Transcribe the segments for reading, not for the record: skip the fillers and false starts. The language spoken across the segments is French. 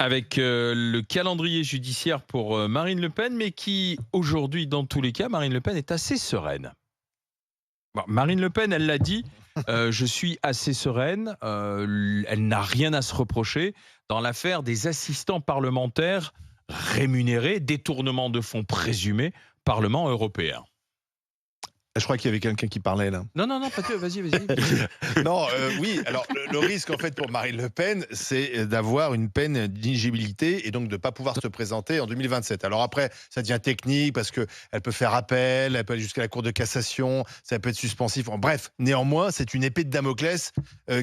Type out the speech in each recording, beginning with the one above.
Avec le calendrier judiciaire pour Marine Le Pen, mais qui, aujourd'hui, dans tous les cas, Marine Le Pen est assez sereine. Bon, Marine Le Pen, elle l'a dit, je suis assez sereine, elle n'a rien à se reprocher dans l'affaire des assistants parlementaires rémunérés, détournement de fonds présumés, Parlement européen. Je crois qu'il y avait quelqu'un qui parlait là. Non, non, non, pas que, vas-y. Non, oui, alors le risque en fait pour Marine Le Pen, c'est d'avoir une peine d'inéligibilité et donc de ne pas pouvoir se présenter en 2027. Alors après, ça devient technique parce qu'elle peut faire appel, elle peut aller jusqu'à la Cour de cassation, ça peut être suspensif. Bref, néanmoins, c'est une épée de Damoclès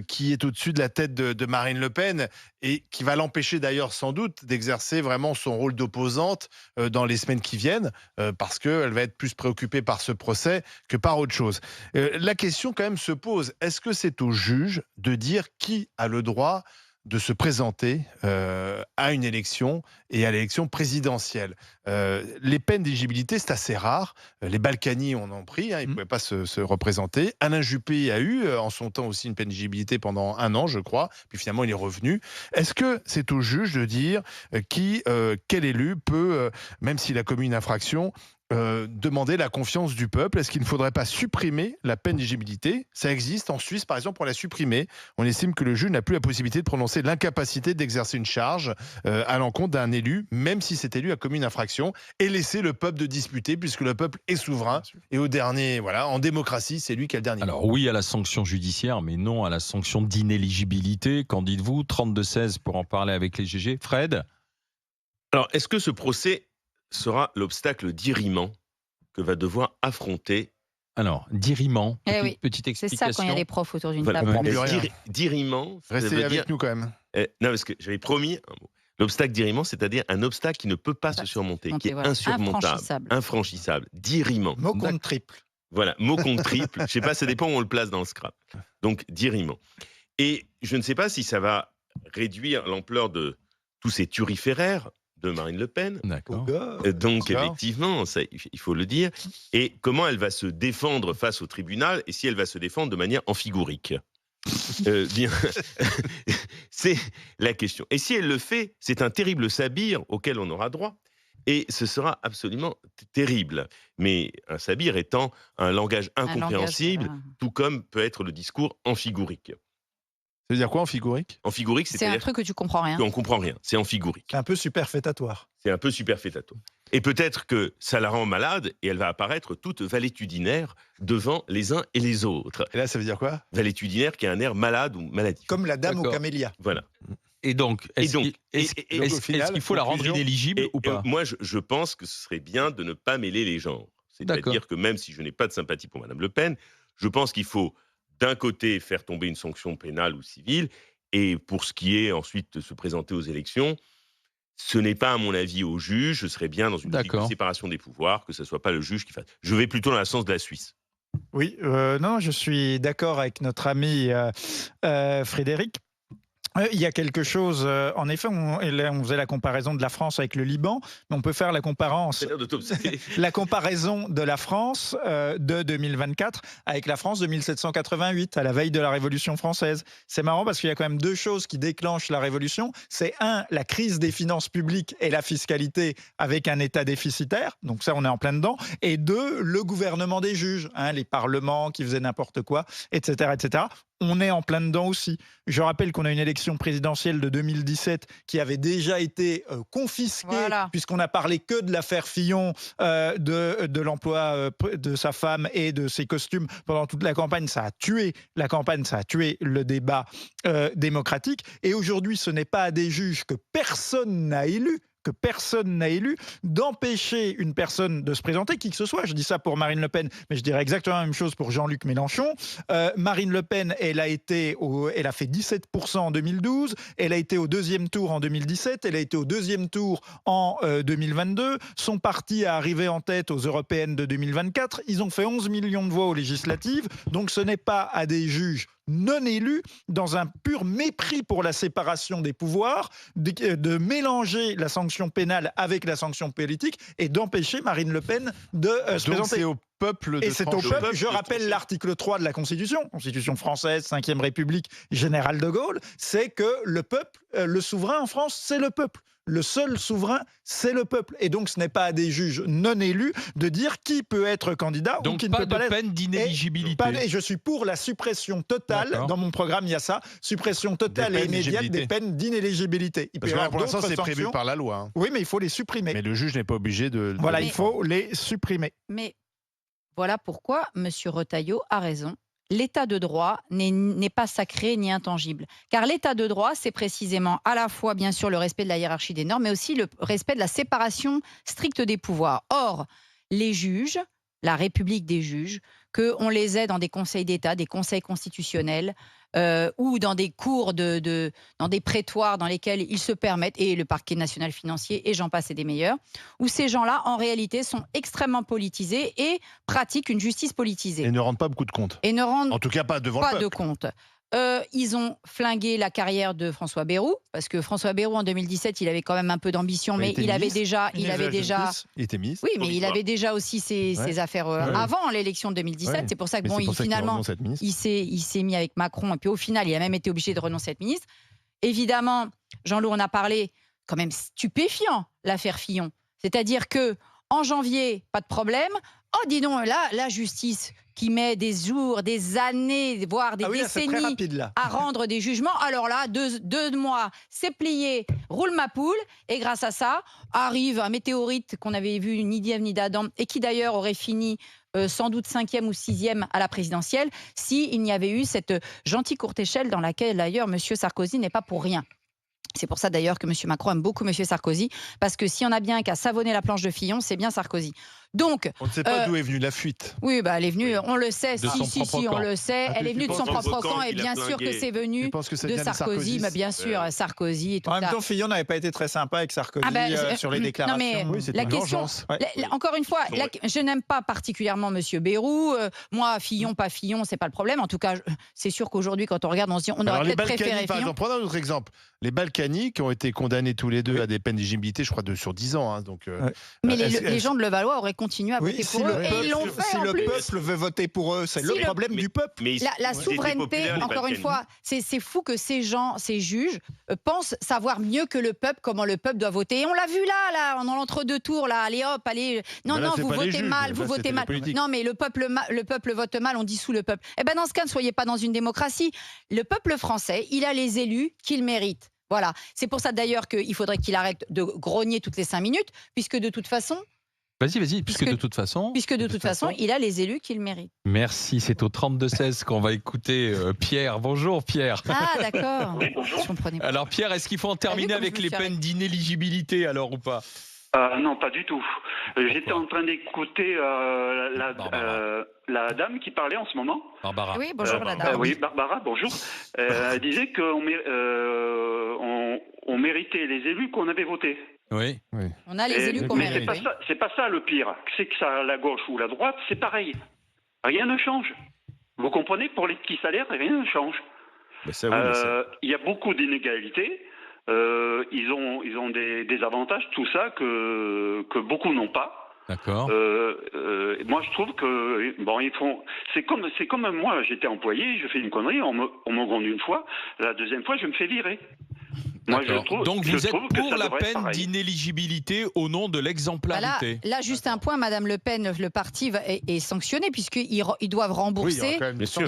qui est au-dessus de la tête de Marine Le Pen et qui va l'empêcher d'ailleurs sans doute d'exercer vraiment son rôle d'opposante dans les semaines qui viennent parce qu'elle va être plus préoccupée par ce procès que par autre chose. La question quand même se pose, est-ce que c'est au juge de dire qui a le droit de se présenter à une élection et à l'élection présidentielle? Les peines d'éligibilité, c'est assez rare. Les Balkany en ont pris, ils ne pouvaient pas se représenter. Alain Juppé a eu en son temps aussi une peine d'éligibilité pendant 1 an, je crois, puis finalement il est revenu. Est-ce que c'est au juge de dire quel élu peut, même s'il a commis une infraction, demander la confiance du peuple? Est-ce qu'il ne faudrait pas supprimer la peine d'éligibilité? Ça existe en Suisse, par exemple, pour la supprimer. On estime que le juge n'a plus la possibilité de prononcer l'incapacité d'exercer une charge à l'encontre d'un élu, même si cet élu a commis une infraction, et laisser le peuple de disputer, puisque le peuple est souverain. Et au dernier, voilà, en démocratie, c'est lui qui a le dernier mot. Alors oui à la sanction judiciaire, mais non à la sanction d'inéligibilité. Qu'en dites-vous? 32-16 pour en parler avec les GG. Fred? Alors, est-ce que ce procès sera l'obstacle d'irriement que va devoir affronter Alors, d'irriement, Oui, petite c'est explication. ça quand il y a des profs autour d'une voilà. table. plus rien. D'irriement, ça Restez veut avec dire nous quand même. non, parce que j'avais promis un mot. L'obstacle d'irriement, c'est-à-dire un obstacle qui ne peut pas se surmonter, qui est voilà. insurmontable, Infranchissable. infranchissable, d'irriement. Mot compte triple. Voilà, mot compte triple. Je sais pas, ça dépend où on le place dans le scrap. Donc, d'irriement. Et je ne sais pas si ça va réduire l'ampleur de tous ces turiféraires de Marine Le Pen. D'accord. Donc, D'accord. effectivement, ça, il faut le dire. Et comment elle va se défendre face au tribunal et si elle va se défendre de manière amphigourique. Bien, c'est la question. Et si elle le fait, c'est un terrible sabir auquel on aura droit. Et ce sera absolument terrible. Mais un sabir étant un langage incompréhensible, voilà. tout comme peut être le discours amphigourique. Ça veut dire quoi, amphigourique? Amphigourique, C'est un c'est-à-dire truc que tu comprends rien. qu'on ne comprend rien. C'est amphigourique. C'est un peu superfétatoire. C'est un peu superfétatoire. Et peut-être que ça la rend malade et elle va apparaître toute valétudinaire devant les uns et les autres. Et là, ça veut dire quoi? Valétudinaire qui a un air malade ou maladif. Comme la dame au D'accord. camélia. Voilà. Et donc, est-ce au final, qu'il faut la rendre conclusion inéligible ou pas? Moi, je pense que ce serait bien de ne pas mêler les genres. D'accord. C'est-à-dire que même si je n'ai pas de sympathie pour Mme Le Pen, je pense qu'il faut d'un côté faire tomber une sanction pénale ou civile, et pour ce qui est ensuite de se présenter aux élections, ce n'est pas, à mon avis, au juge. Je serais bien dans une logique de D'accord. séparation des pouvoirs, que ce ne soit pas le juge qui fasse. Je vais plutôt dans le sens de la Suisse. Oui, non, je suis d'accord avec notre ami Frédéric. Il y a quelque chose, en effet, on faisait la comparaison de la France avec le Liban, mais on peut faire la C'est-à-dire de t'obséder. la comparaison de la France de 2024 avec la France de 1788, à la veille de la Révolution française. C'est marrant parce qu'il y a quand même deux choses qui déclenchent la Révolution. C'est un, la crise des finances publiques et la fiscalité avec un État déficitaire, donc ça on est en plein dedans, et deux, le gouvernement des juges, les parlements qui faisaient n'importe quoi, etc., etc. On est en plein dedans aussi. Je rappelle qu'on a une élection présidentielle de 2017 qui avait déjà été confisquée, Voilà. puisqu'on a parlé que de l'affaire Fillon, de l'emploi de sa femme et de ses costumes pendant toute la campagne. Ça a tué la campagne, ça a tué le débat démocratique. Et aujourd'hui, ce n'est pas à des juges que personne n'a élu, d'empêcher une personne de se présenter, qui que ce soit. Je dis ça pour Marine Le Pen, mais je dirais exactement la même chose pour Jean-Luc Mélenchon. Marine Le Pen, elle a fait 17% en 2012, elle a été au deuxième tour en 2017, elle a été au deuxième tour en 2022. Son parti est arrivé en tête aux européennes de 2024. Ils ont fait 11 millions de voix aux législatives, donc ce n'est pas à des juges non élus, dans un pur mépris pour la séparation des pouvoirs, de mélanger la sanction pénale avec la sanction politique et d'empêcher Marine Le Pen de se Donc présenter. c'est au peuple de Et c'est au trancher. peuple, je de rappelle trancher. l'article 3 de la Constitution française, 5e République, général de Gaulle, c'est que le peuple, le souverain en France, c'est le peuple. Le seul souverain, c'est le peuple. Et donc, ce n'est pas à des juges non élus de dire qui peut être candidat ou Donc qui ne pas peut pas de l'être. peine d'inéligibilité. Et je suis pour la suppression totale, D'accord. dans mon programme il y a ça, suppression totale Des et peines immédiate des d'éligibilité. peines d'inéligibilité. Il peut Parce y que là, avoir pour l'instant, d'autres c'est prévu sanctions. par la loi. Hein. Oui, mais il faut les supprimer. Mais le juge n'est pas obligé de. Voilà, de- il faut les supprimer. Mais voilà pourquoi M. Retailleau a raison. L'état de droit n'est pas sacré ni intangible. Car l'état de droit, c'est précisément à la fois, bien sûr, le respect de la hiérarchie des normes, mais aussi le respect de la séparation stricte des pouvoirs. Or, les juges, la République des juges, qu'on les ait dans des conseils d'État, des conseils constitutionnels, ou dans des cours, dans des prétoires dans lesquels ils se permettent, et le parquet national financier, et j'en passe et des meilleurs, où ces gens-là, en réalité, sont extrêmement politisés et pratiquent une justice politisée. Et ne rendent pas beaucoup de compte. Et ne rendent En tout cas, pas devant pas le de peuple. compte. Ils ont flingué la carrière de François Bayrou, parce que François Bayrou, en 2017, il avait quand même un peu d'ambition, mais était il avait ministre. déjà... Ministre de la Justice. Il était ministre. Oui, mais il Provisoire. avait déjà aussi ses Ouais. affaires Ouais. avant l'élection de 2017. Ouais. C'est pour ça que Mais bon, c'est pour ça qu'il finalement, renonce à être ministre. il s'est mis avec Macron, et puis au final, il a même été obligé de renoncer à être ministre. Évidemment, Jean-Loup en a parlé, quand même stupéfiant, l'affaire Fillon. C'est-à-dire que en janvier, pas de problème. Oh, dis donc, là, la justice qui met des jours, des années, voire des Ah oui, là, c'est très décennies rapide là. à rendre des jugements. Alors là, deux mois, c'est plié, roule ma poule. Et grâce à ça, arrive un météorite qu'on avait vu ni d'Ève ni d'Adam, et qui d'ailleurs aurait fini sans doute 5e ou 6e à la présidentielle, s'il n'y avait eu cette gentille courte échelle dans laquelle d'ailleurs M. Sarkozy n'est pas pour rien. C'est pour ça d'ailleurs que M. Macron aime beaucoup M. Sarkozy, parce que si on a bien qu'à savonner la planche de Fillon, c'est bien Sarkozy. Donc, On ne sait pas d'où est venue la fuite. oui, bah, elle est venue, on le sait, De son propre camp. on le sait, Ah, elle est tu venue de son penses propre au camp, camp et qu'il a bien sûr que flingué. c'est venu Je pense que ça de vient Sarkozy, mais bien sûr, Sarkozy et tout En même ça. temps, Fillon n'avait pas été très sympa avec Sarkozy Ah ben, sur les non, déclarations. mais Oui, c'était la une question, vengeance. Ouais. encore une fois, je n'aime pas particulièrement Monsieur Bayrou. Moi, Fillon, pas Fillon, c'est pas le problème. En tout cas, c'est sûr qu'aujourd'hui, quand on regarde, on se dit, on Alors, aurait les peut-être préféré Balkany, par Fillon. exemple, prenons un autre exemple. Les Balkany qui ont été condamnés tous les deux à des peines d'éligibilité, je crois, sur 10 ans. Hein, donc, Ouais. Mais est-ce- les gens de Levallois auraient continué à Oui, voter si pour le eux, et ils l'ont peuple, fait si en le plus. peuple veut voter pour eux, c'est Si le le- problème mais- du peuple. Mais La ils étaient souveraineté, populaires, les encore une Balkany. fois, c'est fou que ces gens, ces juges, pensent savoir mieux que le peuple comment le peuple doit voter. Et on l'a vu là, dans l'entre-deux tours, là, allez hop, allez. Non, Mais là, non, c'est vous pas les votez juges, mal, là, vous c'était votez les mal. politiques. Non, mais le peuple vote mal, on dissout le peuple. Eh ben dans ce cas, ne soyez pas dans une démocratie. Le peuple français, il a les élus qu'il mérite. Voilà. C'est pour ça d'ailleurs qu'il faudrait qu'il arrête de grogner toutes les 5 minutes, puisque de toute façon, Vas-y, puisque de toute façon. il a les élus qu'il mérite. Merci, c'est au 32-16 qu'on va écouter Pierre. Bonjour Pierre. Ah, d'accord. Oui, bonjour. Je comprenais pas. Alors Pierre, est-ce qu'il faut en terminer comme avec je me les suis peines d'inéligibilité alors ou pas? Non, pas du tout. J'étais en train d'écouter la dame qui parlait en ce moment. Barbara. Oui, bonjour la dame. Oui, Barbara, bonjour. Elle disait qu'on on méritait les élus qu'on avait votés. Oui. On a les élus qu'on Mais mérite. c'est pas ça le pire. C'est que ça, la gauche ou la droite, c'est pareil. Rien ne change. Vous comprenez? Pour les petits salaires, rien ne change. Mais ça, oui, mais ça- Il y a beaucoup d'inégalités. Ils ont des avantages, tout ça, que beaucoup n'ont pas. D'accord. Moi, je trouve que bon, ils font. C'est comme moi, j'étais employé, je fais une connerie, on me gronde une fois, la deuxième fois, je me fais virer. Moi, je D'accord. trouve. Donc je vous êtes trouve que pour ça la devrait être peine pareil. d'inéligibilité au nom de Bah là, l'exemplarité. là, juste un point, Madame Le Pen, le parti est sanctionné puisqu'ils doivent oui, il y rembourser aura quand même Bien sûr.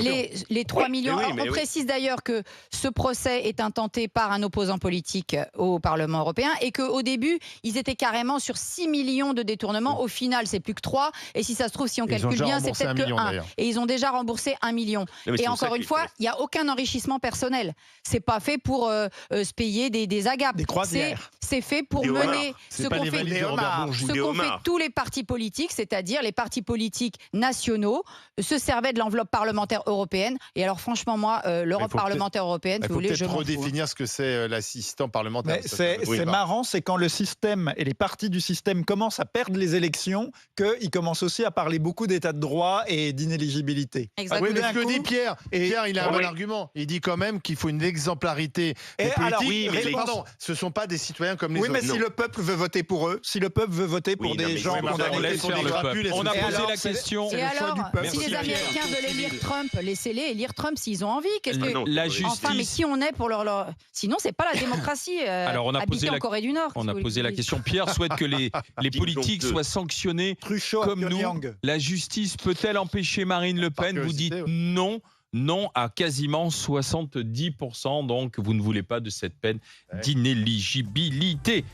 les 3 Oui, millions. mais oui, Alors, mais on oui. précise d'ailleurs que ce procès est intenté par un opposant politique au Parlement européen et qu'au début, ils étaient carrément sur 6 millions de détournements. Au final, c'est plus que 3. Et si ça se trouve, si on Ils ont calcule déjà bien, c'est remboursé peut-être 1 que million, 1. d'ailleurs. Et ils ont déjà remboursé 1 million. Non, mais c'est Et pour ça encore une qu'il fois, faut- il n'y a aucun enrichissement personnel. C'est pas fait pour se payer des agapes. Des croisières. C'est fait pour Des mener homards. ce C'est pas qu'on les fait valises de Robert homards. Bourgi. ce Des qu'ont fait homards. tous les partis politiques, c'est-à-dire les partis politiques nationaux, se servaient de l'enveloppe parlementaire européenne. Et alors, franchement, moi, l'Europe faut parlementaire européenne, Il si vous faut voulez, peut-être je m'en fous. redéfinir ce que c'est l'assistant parlementaire. Mais Ça, c'est oui, c'est bah. marrant, c'est quand le système et les partis du système commencent à perdre les élections qu'ils commencent aussi à parler beaucoup d'état de droit et d'inéligibilité. Exactement. Oui, mais ce que D'un dit coup- Pierre, et- Pierre, il a un Oui. bon argument. Il dit quand même qu'il faut une exemplarité des Et politiques. alors, oui, mais Mais réponse- pardon, ce ne sont pas des citoyens comme les Oui, mais autres. si Non. le peuple veut voter pour eux, si le peuple veut voter pour Oui, non, des mais gens oui, mais condamnés on laisse sont faire des le grappules, peuple. elles On sont a des- posé alors, la c'est- question. c'est Et le choix alors, du peuple. si les Merci, Pierre. Américains veulent élire Trump, laissez-les élire Trump s'ils ont envie. Qu'est-ce que... non, La c'est vrai. Enfin, mais justice. qui on est pour leur... Sinon, c'est pas la démocratie Alors, on a habitée posé en la- Corée du Nord. On si a vous voulez posé que la je vous dise. question. Pierre souhaite que les Kim politiques Jong-un. soient sanctionnés Truchot à comme nous. Pyongyang. La justice peut-elle empêcher Marine Le Pen? Vous dites curiosité, non. Non à quasiment 70%. Donc, vous ne voulez pas de cette peine Ouais. d'inéligibilité.